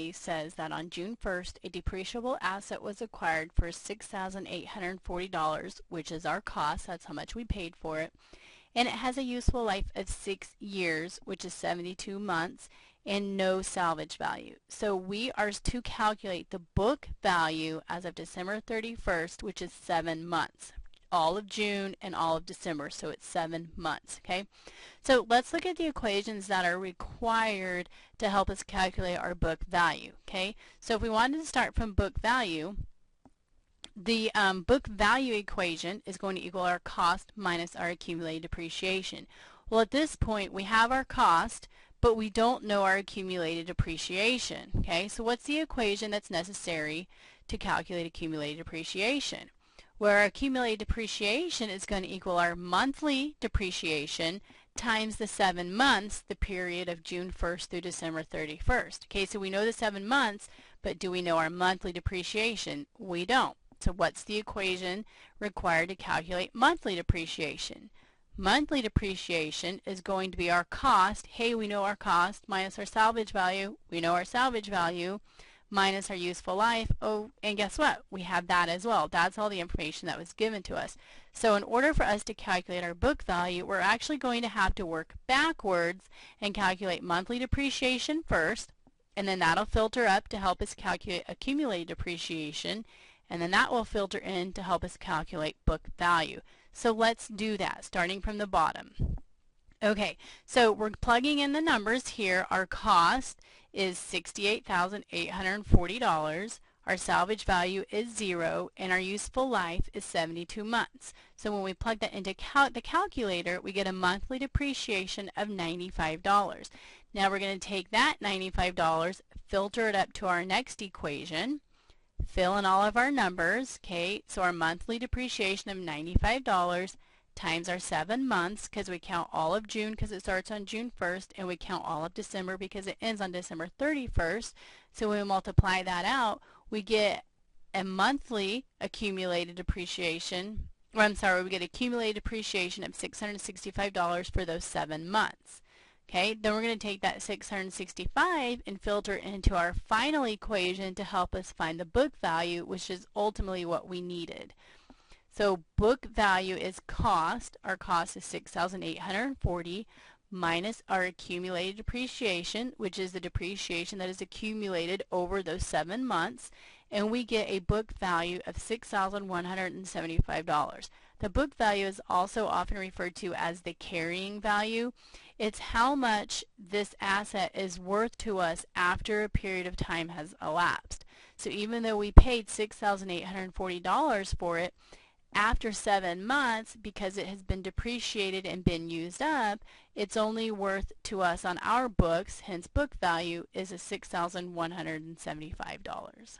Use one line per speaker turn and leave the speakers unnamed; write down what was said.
A says that on June 1st, a depreciable asset was acquired for $6,840, which is our cost. That's how much we paid for it. And it has a useful life of 6 years, which is 72 months, and no salvage value. So we are to calculate the book value as of December 31st, which is 7 months. All of June and all of December, so it's 7 months, okay? So let's look at the equations that are required to help us calculate our book value, okay? So if we wanted to start from book value, the book value equation is going to equal our cost minus our accumulated depreciation. Well, at this point, we have our cost, but we don't know our accumulated depreciation, okay? So what's the equation that's necessary to calculate accumulated depreciation? Where our accumulated depreciation is going to equal our monthly depreciation times the 7 months, the period of June 1st through December 31st. Okay, so we know the 7 months, but do we know our monthly depreciation? We don't. So what's the equation required to calculate monthly depreciation? Monthly depreciation is going to be our cost. Hey, we know our cost minus our salvage value. We know our salvage value minus our useful life. Oh, and guess what? We have that as well. That's all the information that was given to us. So in order for us to calculate our book value, we're actually going to have to work backwards and calculate monthly depreciation first, and then that'll filter up to help us calculate accumulated depreciation, and then that will filter in to help us calculate book value. So let's do that, starting from the bottom. Okay, so we're plugging in the numbers here. Our cost is $68,840. Our salvage value is 0, and our useful life is 72 months. So when we plug that into the calculator, we get a monthly depreciation of $95. Now we're going to take that $95, filter it up to our next equation, fill in all of our numbers, okay? So our monthly depreciation of $95 times our 7 months, because we count all of June because it starts on June 1st, and we count all of December because it ends on December 31st. So when we multiply that out, we get a monthly accumulated depreciation, or I'm sorry, we get accumulated depreciation of $665 for those 7 months. Okay, then we're going to take that 665 and filter it into our final equation to help us find the book value, which is ultimately what we needed. So book value is cost. Our cost is $6,840 minus our accumulated depreciation, which is the depreciation that is accumulated over those 7 months, and we get a book value of $6,175. The book value is also often referred to as the carrying value. It's how much this asset is worth to us after a period of time has elapsed. So even though we paid $6,840 for it, after 7 months, because it has been depreciated and been used up, it's only worth to us on our books, hence book value is $6,175.